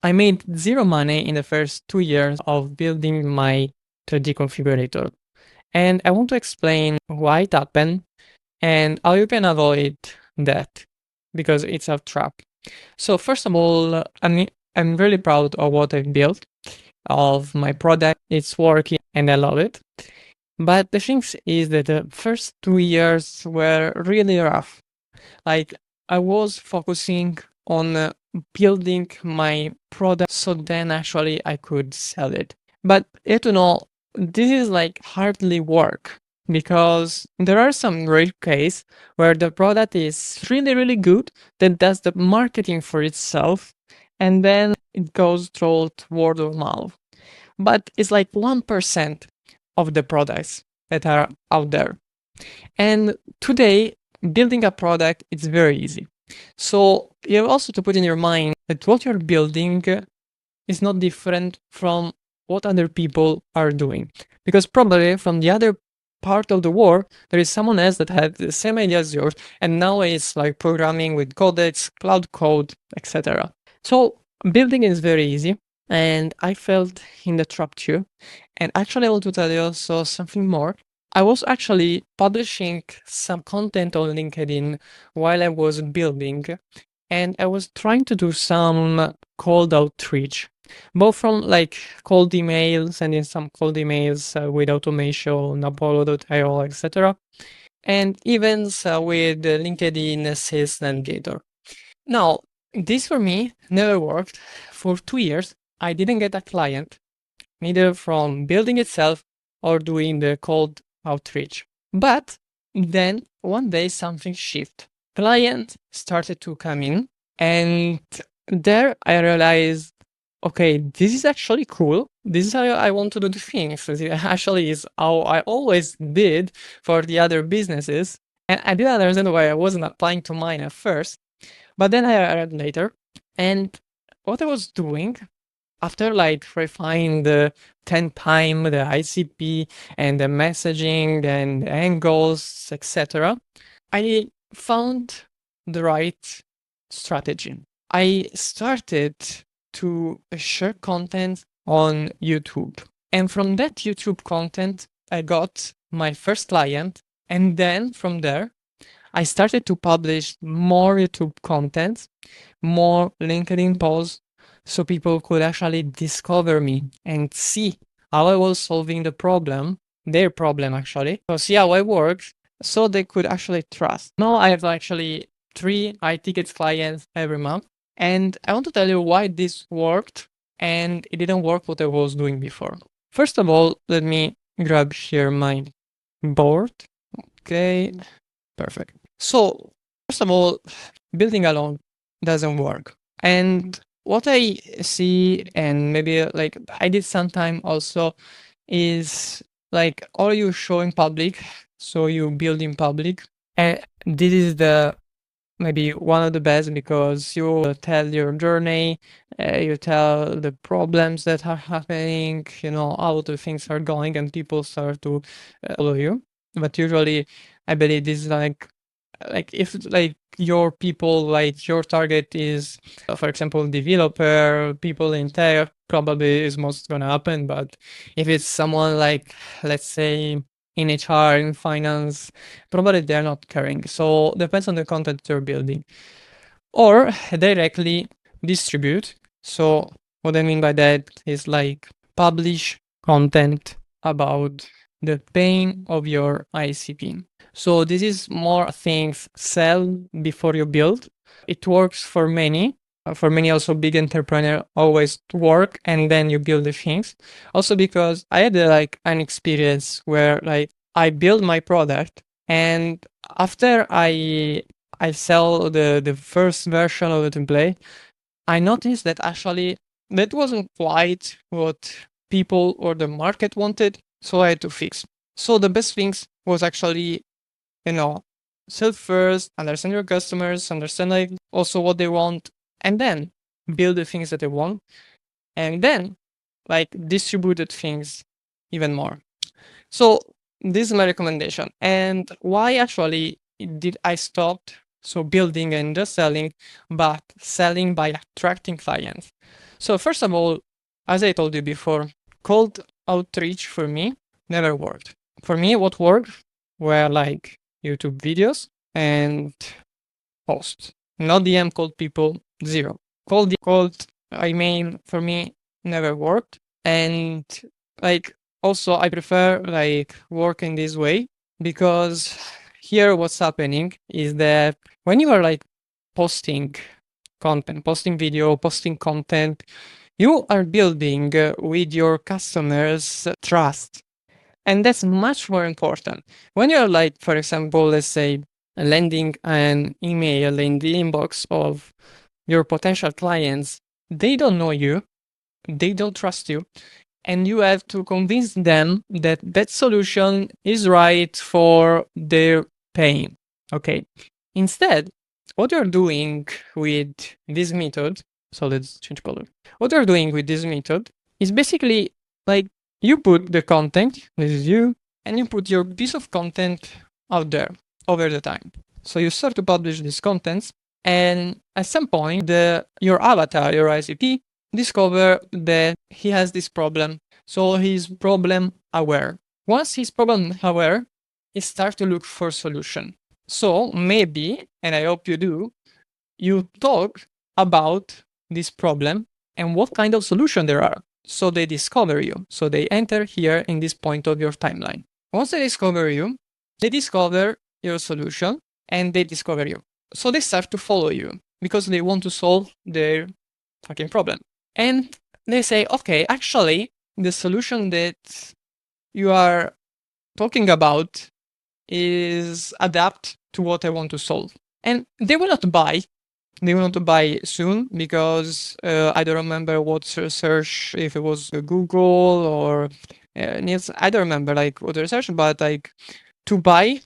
I made zero money in the first 2 years of building my 3D configurator. And I want to explain why it happened and how you can avoid that because it's a trap. So first of all, I'm really proud of what I've built, of my product. It's working and I love it. But the thing is that the first 2 years were really rough. Like I was focusing on building my product so then actually I could sell it. But this is like hardly work because there are some rare case where the product is really, really good that does the marketing for itself and then it goes through word of mouth. But it's like 1% of the products that are out there. And today, building a product is very easy. So you have also to put in your mind that what you're building is not different from what other people are doing. Because probably from the other part of the world, there is someone else that had the same idea as yours, and now it's like programming with codecs, cloud code, etc. So building is very easy, and I felt in the trap too. And actually, I want to tell you also something more. I was actually publishing some content on LinkedIn while I was building, and I was trying to do some cold outreach, both from like cold emails, sending some cold emails with automation, Apollo.io, etc., and events with LinkedIn Sales Navigator. Now, this for me never worked. For 2 years, I didn't get a client, neither from building itself or doing the cold outreach. But then one day something shifted. Client started to come in, and there I realized, okay, this is actually cool. This is how I want to do the things. It actually is how I always did for the other businesses. And I didn't understand why I wasn't applying to mine at first. But then I read later, and what I was doing after like refining the 10 time the ICP and the messaging and angles, etc., I found the right strategy. I started to share content on YouTube. And from that YouTube content, I got my first client. And then from there, I started to publish more YouTube content, more LinkedIn posts, so people could actually discover me and see how I was solving the problem, their problem actually, so see how I worked, so they could actually trust. Now I have actually 3 high-ticket clients every month, and I want to tell you why this worked and it didn't work what I was doing before. First of all, let me grab here my board. Okay, perfect. So, first of all, building alone doesn't work. And what I see, and maybe like I did sometime also, is like all you show in public, so you build in public. And this is the maybe one of the best because you tell your journey, you tell the problems that are happening, how the things are going, and people start to follow you. But usually, I believe this is like if like your people, like your target is for example developer, people in tech, probably is most gonna happen. But if it's someone like, let's say, in HR, in finance, probably they're not caring. So depends on the content you're building, or directly distribute. So what I mean by that is like publish content about the pain of your ICP. So this is more things sell before you build. It works for many. For many also big entrepreneur always work and then you build the things. Also because I had like an experience where like I build my product and after I sell the first version of the template, I noticed that actually that wasn't quite what people or the market wanted, so I had to fix. So the best things was actually, sell first, understand your customers, understand like also what they want, and then build the things that they want, and then like distributed things even more. So this is my recommendation. And why actually did I stop so building and just selling, but selling by attracting clients? So first of all, as I told you before, cold outreach for me never worked. For me, what worked were like YouTube videos and posts. Not DM cold people, zero. Cold email for me never worked. And like also I prefer like working this way because here what's happening is that when you are like posting content, posting video, posting content, you are building with your customers trust. And that's much more important. When you're like, for example, let's say landing an email in the inbox of your potential clients, they don't know you, they don't trust you, and you have to convince them that that solution is right for their pain. Okay. Instead, what you're doing with this method, so let's change color. What you're doing with this method is basically like you put the content, this is you, and you put your piece of content out there over the time. So you start to publish these contents, and at some point, your avatar, your ICP, discover that he has this problem. So he's problem aware. Once he's problem aware, he starts to look for solution. So maybe, and I hope you do, you talk about this problem and what kind of solution there are. So they discover you. So they enter here in this point of your timeline. Once they discover you, they discover your solution and they discover you. So they start to follow you because they want to solve their fucking problem. And they say, okay, actually, the solution that you are talking about is adapt to what I want to solve. And they will not buy. They will not buy soon because I don't remember what search, if it was Google or Nielsen. I don't remember like what research, but like to buy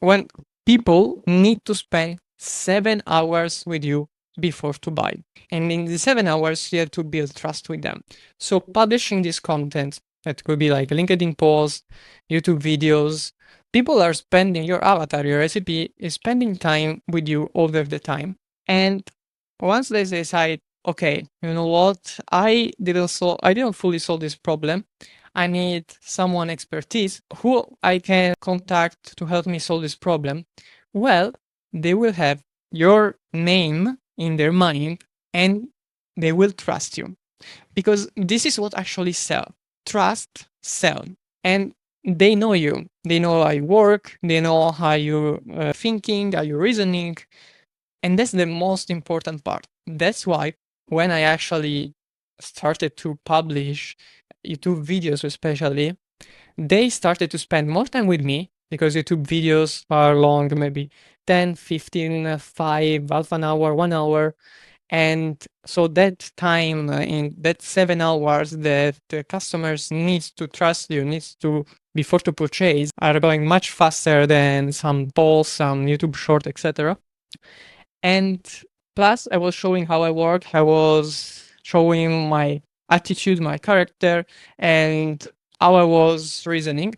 when people need to spend 7 hours with you before to buy. And in the 7 hours, you have to build trust with them. So publishing this content, that could be like LinkedIn posts, YouTube videos, people are spending, your avatar, your recipe is spending time with you over the time. And once they decide, okay, you know what, I didn't fully solve this problem. I need someone expertise who I can contact to help me solve this problem. Well, they will have your name in their mind and they will trust you because this is what actually sell. Trust sell. And they know you. They know how you work. They know how you thinking, how you reasoning. And that's the most important part. That's why when I actually started to publish YouTube videos, especially, they started to spend more time with me because YouTube videos are long, maybe 10, 15, 5, half an hour, 1 hour. And so that time in that 7 hours that the customers needs to trust you, needs to, before to purchase, are going much faster than some polls, some YouTube short, etc. And plus, I was showing how I work. I was showing my attitude, my character, and how I was reasoning.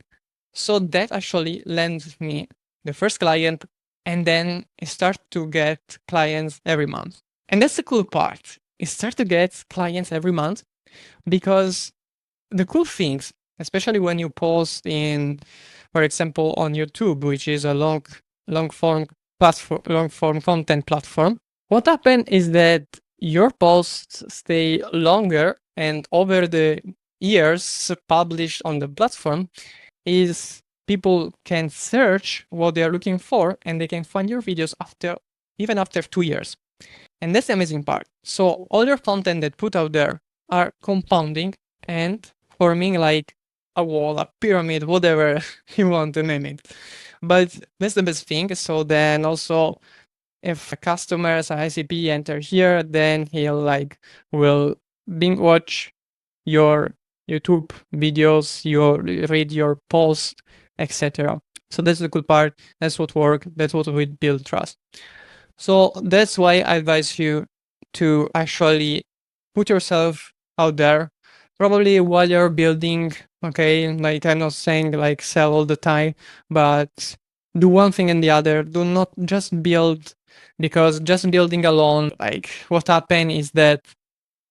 So that actually lends me the first client, and then I start to get clients every month. And that's the cool part. You start to get clients every month because the cool things, especially when you post in, for example, on YouTube, which is a long form platform, long form content platform, what happens is that your posts stay longer, and over the years published on the platform is people can search what they are looking for and they can find your videos even after 2 years. And that's the amazing part. So all your content that put out there are compounding and forming like a wall, a pyramid, whatever you want to name it. But that's the best thing. So then also if a customer as an ICP enter here, then he'll like will binge watch your YouTube videos, read your posts, etc. So that's the good part. That's what work. That's what we build trust. So that's why I advise you to actually put yourself out there, probably while you're building. Okay, like I'm not saying like sell all the time, but do one thing and the other. Do not just build, because just building alone, like what happened is that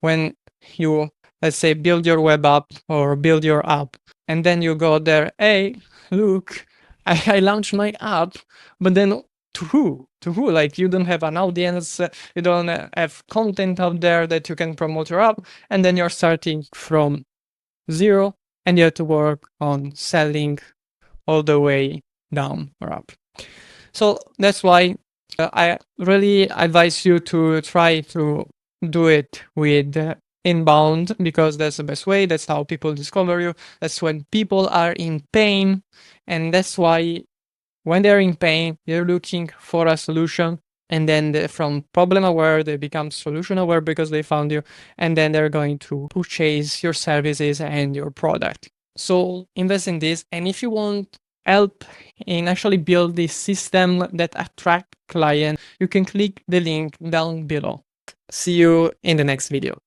when you, let's say, build your web app or build your app, and then you go there, hey, look, I launched my app, but then to who? To who? Like, you don't have an audience, you don't have content out there that you can promote your app, and then you're starting from zero, and you have to work on selling all the way down your app. So that's why I really advise you to try to do it with inbound, because that's the best way. That's how people discover you. That's when people are in pain, and that's why when they're in pain, they're looking for a solution, and then from problem aware they become solution aware because they found you, and then they're going to purchase your services and your product. So invest in this, and if you want help in actually build this system that attract clients, you can click the link down below. See you in the next video.